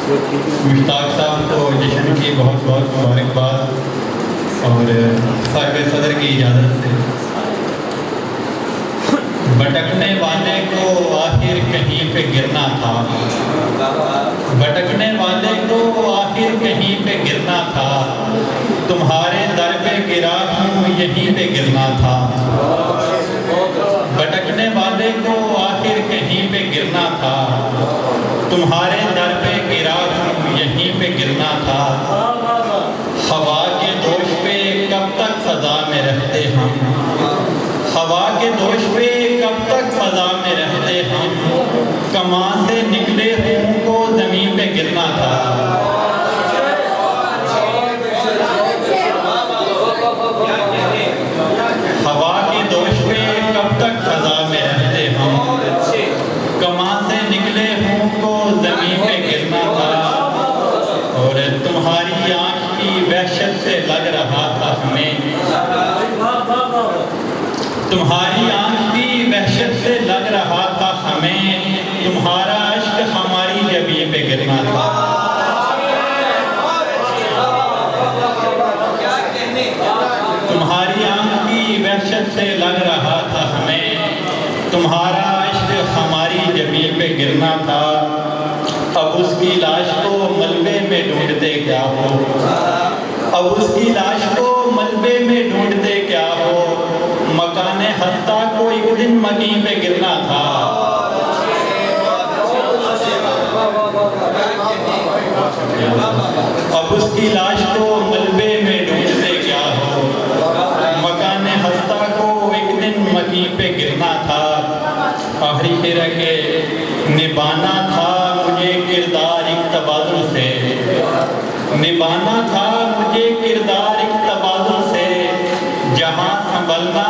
مشتاق صاحب کو جشن کی بہت بہت مبارکباد اور صاحب صدر کی اجازت سے بھٹکنے والے کو آخر کہیں پہ گرنا تھا، بھٹکنے والے کو آخر کہیں پہ گرنا تھا، تمہارے در پہ گرا ہوں یہیں پہ گرنا تھا، بھٹکنے والے کو آخر کہیں پہ گرنا تھا، تمہارے در پہ گرا ہوں یہیں پہ گرنا تھا، ہوا کے دوش پہ کب تک فضا میں رہتے ہم، ہوا کے دوش پہ کب تک فضا میں رہتے ہم، کمان سے نکلے ہوں کو زمین پہ گرنا تھا، ہوا کے دوش پہ کب تک فضا میں رہتے ہم، کمان سے نکلے ہوں کو زمین پہ گرنا تھا، اور تمہاری آنکھ کی وحشت سے لگ رہا تھا ہمیں، تمہاری آنکھ کی وحشت سے لگ رہا تھا ہمیں، تمہارا عشق ہماری جبین پہ گرنا تھا، تمہاری آنکھ کی وحشت سے لگ رہا تھا ہمیں، تمہارا عشق ہماری جبین پہ گرنا تھا، اب اس کی لاش کو ملبے میں ڈھونڈتے کیا ہو، اب اس کی لاش کو ملبے میں ڈھونڈتے کیا ہو، مکان ہستہ کو ایک دن مکین پہ گرنا تھا، اب اس کی لاش کو ملبے میں ڈھونڈتے کیا ہو، مکان ہستہ کو ایک دن مکین پہ گرنا تھا، آخری شعر ہے کہ نبھانا تھا مجھے کردار ایک تبادل سے، نبھانا تھا مجھے کردار ایک تبادل سے، جہاں سنبھلنا